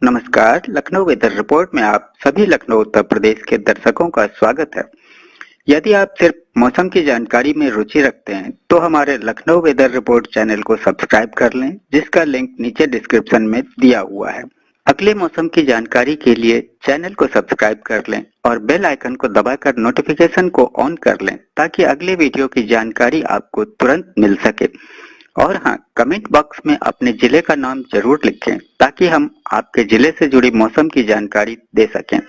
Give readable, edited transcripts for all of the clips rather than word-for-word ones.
नमस्कार। Lucknow weather report में आप सभी लखनऊ उत्तर प्रदेश के दर्शकों का स्वागत है। यदि आप सिर्फ मौसम की जानकारी में रुचि रखते हैं तो हमारे लखनऊ वेदर रिपोर्ट चैनल को सब्सक्राइब कर लें, जिसका लिंक नीचे डिस्क्रिप्शन में दिया हुआ है। अगले मौसम की जानकारी के लिए चैनल को सब्सक्राइब कर लें और बेल आइकन को दबाकर नोटिफिकेशन को ऑन कर लें ताकि अगले वीडियो की जानकारी आपको तुरंत मिल सके। और हाँ, कमेंट बॉक्स में अपने जिले का नाम जरूर लिखें ताकि हम आपके जिले से जुड़ी मौसम की जानकारी दे सकें।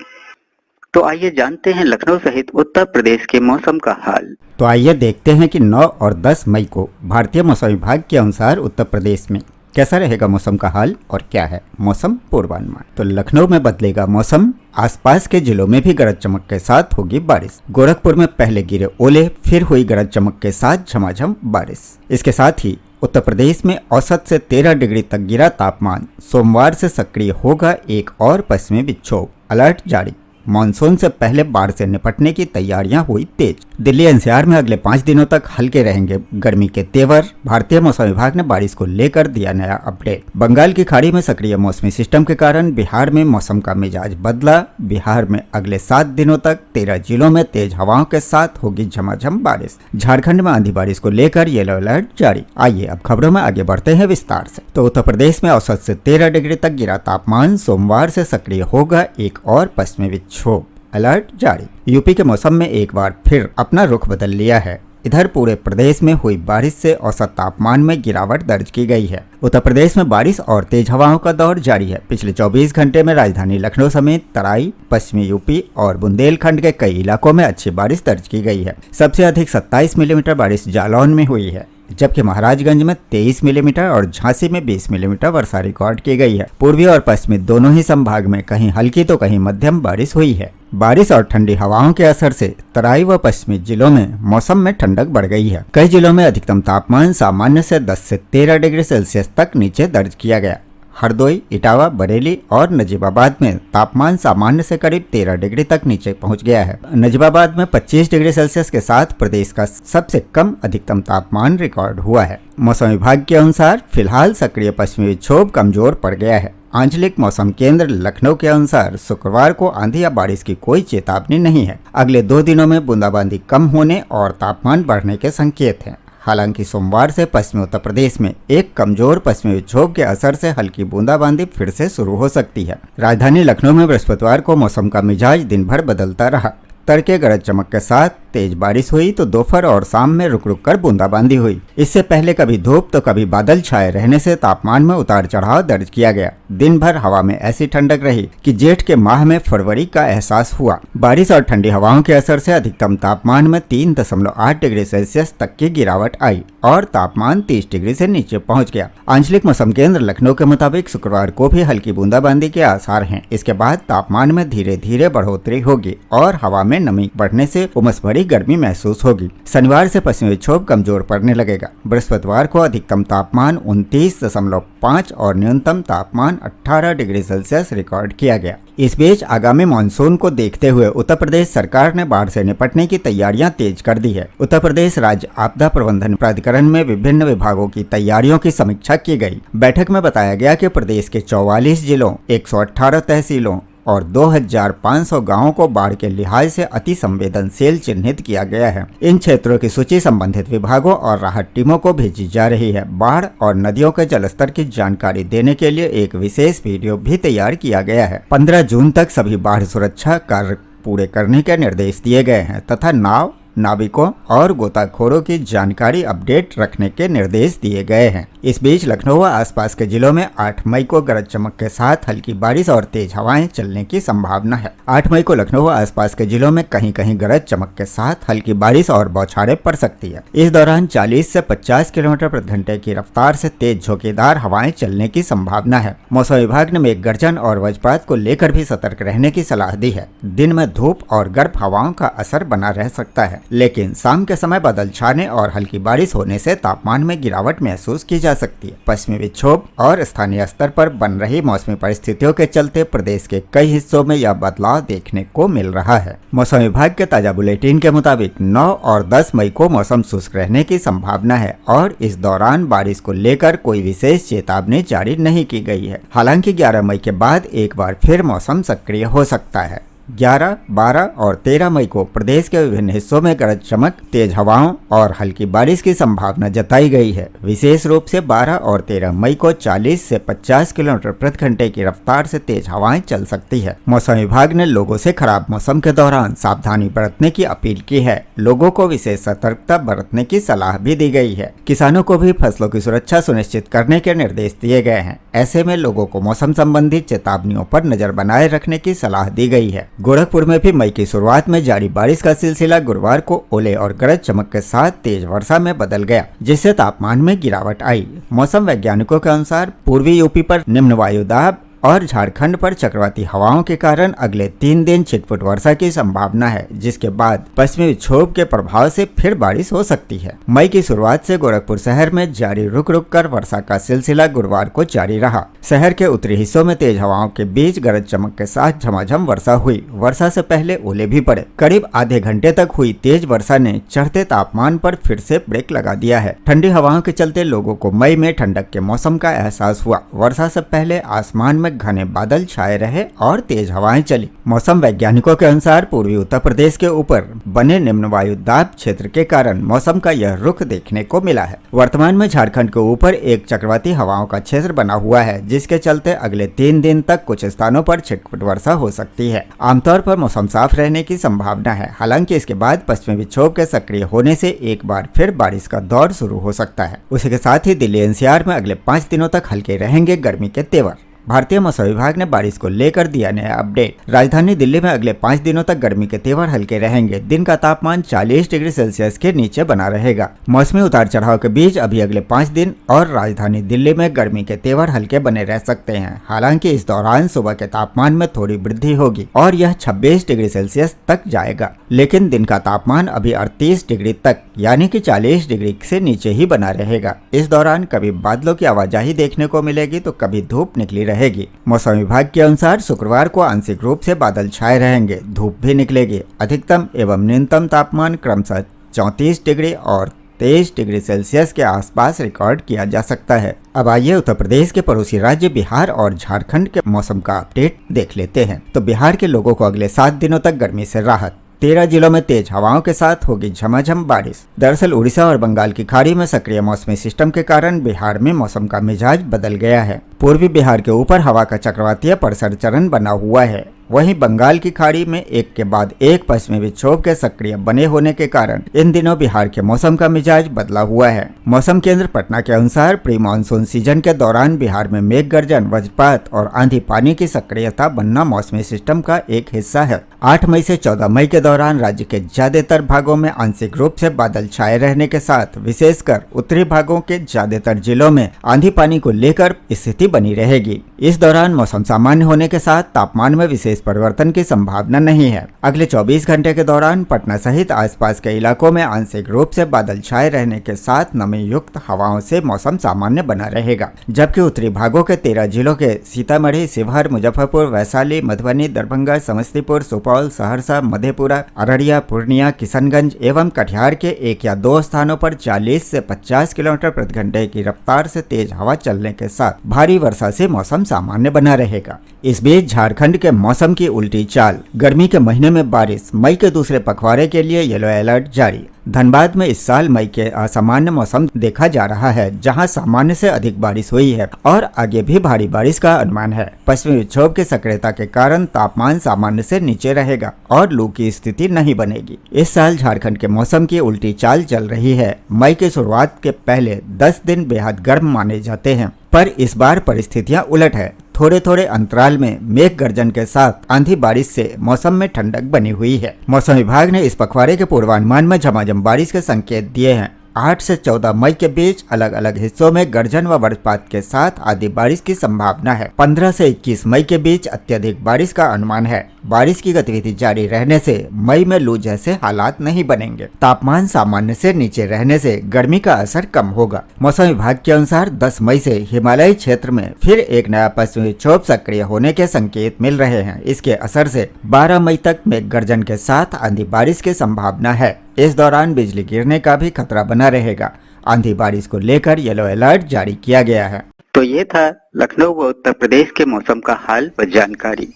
तो आइए जानते हैं लखनऊ सहित उत्तर प्रदेश के मौसम का हाल। तो आइए देखते हैं कि 9 और 10 मई को भारतीय मौसम विभाग के अनुसार उत्तर प्रदेश में कैसा रहेगा मौसम का हाल और क्या है मौसम पूर्वानुमान। तो लखनऊ में बदलेगा मौसम, आसपास के जिलों में भी गरज चमक के साथ होगी बारिश। गोरखपुर में पहले गिरे ओले, फिर हुई गरज चमक के साथ झमाझम बारिश। इसके साथ ही उत्तर प्रदेश में औसत से 13 डिग्री तक गिरा तापमान। सोमवार से सक्रिय होगा एक और पश्चिमी विक्षोभ, अलर्ट जारी। मानसून से पहले बाढ़ से निपटने की तैयारियां हुई तेज। दिल्ली एनसीआर में अगले 5 दिनों तक हल्के रहेंगे गर्मी के तेवर। भारतीय मौसम विभाग ने बारिश को लेकर दिया नया अपडेट। बंगाल की खाड़ी में सक्रिय मौसमी सिस्टम के कारण बिहार में मौसम का मिजाज बदला। बिहार में अगले 7 दिनों तक 13 जिलों में तेज हवाओं के साथ होगी झमाझम बारिश। झारखंड में आंधी बारिश को लेकर येलो अलर्ट जारी। आइए अब खबरों में आगे बढ़ते हैं विस्तार से। तो उत्तर प्रदेश में औसत से 13 डिग्री तक गिरा तापमान। सोमवार से सक्रिय होगा एक और पश्चिमी विक्षोभ, अलर्ट जारी। यूपी के मौसम में एक बार फिर अपना रुख बदल लिया है। इधर पूरे प्रदेश में हुई बारिश से औसत तापमान में गिरावट दर्ज की गई है। उत्तर प्रदेश में बारिश और तेज हवाओं का दौर जारी है। पिछले 24 घंटे में राजधानी लखनऊ समेत तराई, पश्चिमी यूपी और बुंदेलखंड के कई इलाकों में अच्छी बारिश दर्ज की गई है। सबसे अधिक 27 मिलीमीटर बारिश जालौन में हुई है, जबकि महाराजगंज में 23 मिलीमीटर और झांसी में 20 मिलीमीटर वर्षा रिकॉर्ड की गई है। पूर्वी और पश्चिमी दोनों ही संभाग में कहीं हल्की तो कहीं मध्यम बारिश हुई है। बारिश और ठंडी हवाओं के असर से तराई व पश्चिमी जिलों में मौसम में ठंडक बढ़ गई है। कई जिलों में अधिकतम तापमान सामान्य से 10 से 13 डिग्री सेल्सियस तक नीचे दर्ज किया गया। हरदोई, इटावा, बरेली और नजीबाबाद में तापमान सामान्य से करीब 13 डिग्री तक नीचे पहुंच गया है। नजीबाबाद में 25 डिग्री सेल्सियस के साथ प्रदेश का सबसे कम अधिकतम तापमान रिकॉर्ड हुआ है। मौसम विभाग के अनुसार फिलहाल सक्रिय पश्चिमी विक्षोभ कमजोर पड़ गया है। आंचलिक मौसम केंद्र लखनऊ के अनुसार शुक्रवार को आंधी या बारिश की कोई चेतावनी नहीं है। अगले 2 दिनों में बूंदाबांदी कम होने और तापमान बढ़ने के संकेत हैं। हालांकि सोमवार से पश्चिमी उत्तर प्रदेश में एक कमजोर पश्चिमी विक्षोभ के असर से हल्की बूंदाबांदी फिर से शुरू हो सकती है। राजधानी लखनऊ में बृहस्पतिवार को मौसम का मिजाज दिन भर बदलता रहा। तड़के गरज चमक के साथ तेज बारिश हुई तो दोपहर और शाम में रुक रुक कर बूंदाबांदी हुई। इससे पहले कभी धूप तो कभी बादल छाए रहने से तापमान में उतार चढ़ाव दर्ज किया गया। दिन भर हवा में ऐसी ठंडक रही कि जेठ के माह में फरवरी का एहसास हुआ। बारिश और ठंडी हवाओं के असर से अधिकतम तापमान में 3.8 डिग्री सेल्सियस तक की गिरावट आई और तापमान 30 डिग्री से नीचे पहुंच गया। आंचलिक मौसम केंद्र लखनऊ के मुताबिक शुक्रवार को भी हल्की बूंदाबांदी के आसार हैं। इसके बाद तापमान में धीरे धीरे बढ़ोतरी होगी और हवा में नमी बढ़ने से उमस भरी गर्मी महसूस होगी। शनिवार से पश्चिमी विक्षोभ कमजोर पड़ने लगेगा। बृहस्पतिवार को अधिकतम तापमान 29.5 और न्यूनतम तापमान 18 डिग्री सेल्सियस रिकॉर्ड किया गया। इस बीच आगामी मानसून को देखते हुए उत्तर प्रदेश सरकार ने बाढ़ से निपटने की तैयारियां तेज कर दी है। उत्तर प्रदेश राज्य आपदा प्रबंधन प्राधिकरण में विभिन्न विभागों की तैयारियों की समीक्षा की गई। बैठक में बताया गया कि प्रदेश के 44 जिलों, 118 तहसीलों और 2500 गांवों को बाढ़ के लिहाज से अति संवेदनशील चिन्हित किया गया है। इन क्षेत्रों की सूची संबंधित विभागों और राहत टीमों को भेजी जा रही है। बाढ़ और नदियों के जलस्तर की जानकारी देने के लिए एक विशेष वीडियो भी तैयार किया गया है। 15 जून तक सभी बाढ़ सुरक्षा कार्य पूरे करने के निर्देश दिए गए हैं तथा नाव, नाविकों और गोताखोरों की जानकारी अपडेट रखने के निर्देश दिए गए हैं। इस बीच लखनऊ व आसपास के जिलों में 8 मई को गरज चमक के साथ हल्की बारिश और तेज हवाएं चलने की संभावना है। 8 मई को लखनऊ व आसपास के जिलों में कहीं कहीं गरज चमक के साथ हल्की बारिश और बौछारें पड़ सकती है। इस दौरान 40 से 50 किलोमीटर प्रति घंटे की रफ्तार से तेज झोंकेदार हवाएं चलने की संभावना है। मौसम विभाग ने मेघ गर्जन और वज्रपात को लेकर भी सतर्क रहने की सलाह दी है। दिन में धूप और गर्म हवाओं का असर बना रह सकता है। लेकिन शाम के समय बादल छाने और हल्की बारिश होने से तापमान में गिरावट महसूस की जा सकती है। पश्चिमी विक्षोभ और स्थानीय स्तर पर बन रही मौसमी परिस्थितियों के चलते प्रदेश के कई हिस्सों में यह बदलाव देखने को मिल रहा है। मौसम विभाग के ताजा बुलेटिन के मुताबिक 9 और 10 मई को मौसम शुष्क रहने की संभावना है और इस दौरान बारिश को लेकर कोई विशेष चेतावनी जारी नहीं की गई है। हालांकि 11 मई के बाद एक बार फिर मौसम सक्रिय हो सकता है। 11, 12 और 13 मई को प्रदेश के विभिन्न हिस्सों में गरज चमक, तेज हवाओं और हल्की बारिश की संभावना जताई गई है। विशेष रूप से 12 और 13 मई को 40 से 50 किलोमीटर प्रति घंटे की रफ्तार से तेज हवाएं चल सकती है। मौसम विभाग ने लोगों से खराब मौसम के दौरान सावधानी बरतने की अपील की है। लोगों को विशेष सतर्कता बरतने की सलाह भी दी गई है। किसानों को भी फसलों की सुरक्षा सुनिश्चित करने के निर्देश दिए गए हैं। ऐसे में लोगों को मौसम संबंधी चेतावनियों पर नजर बनाए रखने की सलाह दी गई है। गोरखपुर में भी मई की शुरुआत में जारी बारिश का सिलसिला गुरुवार को ओले और गरज चमक के साथ तेज वर्षा में बदल गया, जिससे तापमान में गिरावट आई। मौसम वैज्ञानिकों के अनुसार पूर्वी यूपी पर निम्न वायुदाब और झारखंड पर चक्रवाती हवाओं के कारण अगले 3 दिन छिटपुट वर्षा की संभावना है, जिसके बाद पश्चिमी विक्षोभ के प्रभाव से फिर बारिश हो सकती है। मई की शुरुआत से गोरखपुर शहर में जारी रुक रुक कर वर्षा का सिलसिला गुरुवार को जारी रहा। शहर के उत्तरी हिस्सों में तेज हवाओं के बीच गरज चमक के साथ झमाझम वर्षा हुई। वर्षा से पहले ओले भी पड़े। करीब आधे घंटे तक हुई तेज वर्षा ने चढ़ते तापमान पर फिर से ब्रेक लगा दिया है। ठंडी हवाओं के चलते लोगों को मई में ठंडक के मौसम का एहसास हुआ। वर्षा से पहले आसमान में घने बादल छाए रहे और तेज हवाएं चली। मौसम वैज्ञानिकों के अनुसार पूर्वी उत्तर प्रदेश के ऊपर बने निम्न वायुदाब क्षेत्र के कारण मौसम का यह रुख देखने को मिला है। वर्तमान में झारखंड के ऊपर एक चक्रवाती हवाओं का क्षेत्र बना हुआ है, जिसके चलते अगले 3 दिन तक कुछ स्थानों पर छिटपुट वर्षा हो सकती है। आमतौर पर मौसम साफ रहने की संभावना है। हालांकि इसके बाद पश्चिमी विक्षोभ के सक्रिय होने से एक बार फिर बारिश का दौर शुरू हो सकता है। उसी के साथ ही दिल्ली एनसीआर में अगले 5 दिनों तक हल्के रहेंगे गर्मी के तेवर। भारतीय मौसम विभाग ने बारिश को लेकर दिया नया अपडेट। राजधानी दिल्ली में अगले 5 दिनों तक गर्मी के तेवर हल्के रहेंगे। दिन का तापमान 40 डिग्री सेल्सियस के नीचे बना रहेगा। मौसमी उतार चढ़ाव के बीच अभी अगले 5 दिन और राजधानी दिल्ली में गर्मी के तेवर हल्के बने रह सकते हैं। हालांकि इस दौरान सुबह के तापमान में थोड़ी वृद्धि होगी और यह 26 डिग्री सेल्सियस तक जाएगा, लेकिन दिन का तापमान अभी 38 डिग्री तक यानी कि 40 डिग्री से नीचे ही बना रहेगा। इस दौरान कभी बादलों की आवाजाही देखने को मिलेगी तो कभी धूप निकली रहेगी। मौसम विभाग के अनुसार शुक्रवार को आंशिक रूप से बादल छाए रहेंगे, धूप भी निकलेगी। अधिकतम एवं न्यूनतम तापमान क्रमशः 34 डिग्री और 23 डिग्री सेल्सियस के आसपास रिकॉर्ड किया जा सकता है। अब आइए उत्तर प्रदेश के पड़ोसी राज्य बिहार और झारखंड के मौसम का अपडेट देख लेते हैं। तो बिहार के लोगों को अगले 7 दिनों तक गर्मी से राहत। 13 जिलों में तेज हवाओं के साथ होगी झमाझम बारिश। दरअसल उड़ीसा और बंगाल की खाड़ी में सक्रिय मौसमी सिस्टम के कारण बिहार में मौसम का मिजाज बदल गया है। पूर्वी बिहार के ऊपर हवा का चक्रवातीय परिसर चरण बना हुआ है। वहीं बंगाल की खाड़ी में एक के बाद एक पश्चिमी विक्षोभ के सक्रिय बने होने के कारण इन दिनों बिहार के मौसम का मिजाज बदला हुआ है। मौसम केंद्र पटना के अनुसार प्री मानसून सीजन के दौरान बिहार में मेघ गर्जन, वज्रपात और आंधी पानी की सक्रियता बनना मौसमी सिस्टम का एक हिस्सा है। 8 मई से 14 मई के दौरान राज्य के ज्यादातर भागों में आंशिक रूप से बादल छाए रहने के साथ विशेषकर उत्तरी भागों के ज्यादातर जिलों में आंधी पानी को लेकर स्थिति बनी रहेगी। इस दौरान मौसम सामान्य होने के साथ तापमान में विशेष परिवर्तन की संभावना नहीं है। अगले 24 घंटे के दौरान पटना सहित आसपास के इलाकों में आंशिक रूप से बादल छाए रहने के साथ नमी युक्त हवाओं से मौसम सामान्य बना रहेगा, जबकि उत्तरी भागों के 13 जिलों के सीतामढ़ी, शिवहर, मुजफ्फरपुर, वैशाली, मधुबनी, दरभंगा, समस्तीपुर, सुपौल, सहरसा, मधेपुरा, अररिया, पूर्णिया, किशनगंज एवं कटिहार के 1 या 2 स्थानों पर 40 से 50 किलोमीटर प्रति घंटे की रफ्तार से तेज हवा चलने के साथ भारी वर्षा से मौसम सामान्य बना रहेगा। इस बीच झारखंड के मौसम की उल्टी चाल। गर्मी के महीने में बारिश। मई के दूसरे पखवाड़े के लिए येलो अलर्ट जारी। धनबाद में इस साल मई के असामान्य मौसम देखा जा रहा है, जहां सामान्य से अधिक बारिश हुई है और आगे भी भारी बारिश का अनुमान है। पश्चिमी विक्षोभ की सक्रियता के कारण तापमान सामान्य से नीचे रहेगा और लू की स्थिति नहीं बनेगी। इस साल झारखंड के मौसम की उल्टी चाल चल रही है। मई की शुरुआत के पहले 10 दिन बेहद गर्म माने जाते हैं, पर इस बार परिस्थितियां उलट है। थोड़े थोड़े अंतराल में मेघ गर्जन के साथ आंधी बारिश से मौसम में ठंडक बनी हुई है। मौसम विभाग ने इस पखवाड़े के पूर्वानुमान में झमाझम बारिश के संकेत दिए हैं। 8 से 14 मई के बीच अलग अलग हिस्सों में गर्जन व वज्रपात के साथ आधी बारिश की संभावना है। 15 से 21 मई के बीच अत्यधिक बारिश का अनुमान है। बारिश की गतिविधि जारी रहने से मई में लू जैसे हालात नहीं बनेंगे। तापमान सामान्य से नीचे रहने से गर्मी का असर कम होगा। मौसम विभाग के अनुसार 10 मई से हिमालयी क्षेत्र में फिर एक नया पश्चिमी विक्षोभ सक्रिय होने के संकेत मिल रहे हैं। इसके असर से 12 मई तक मेघ गर्जन के साथ आंधी बारिश की संभावना है। इस दौरान बिजली गिरने का भी खतरा बना रहेगा। आंधी बारिश को लेकर येलो अलर्ट जारी किया गया है। तो ये था लखनऊ व उत्तर प्रदेश के मौसम का हाल व जानकारी।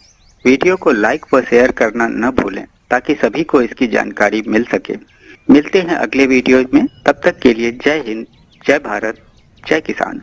वीडियो को लाइक व शेयर करना न भूलें ताकि सभी को इसकी जानकारी मिल सके। मिलते हैं अगले वीडियो में, तब तक के लिए जय हिंद, जय भारत, जय किसान।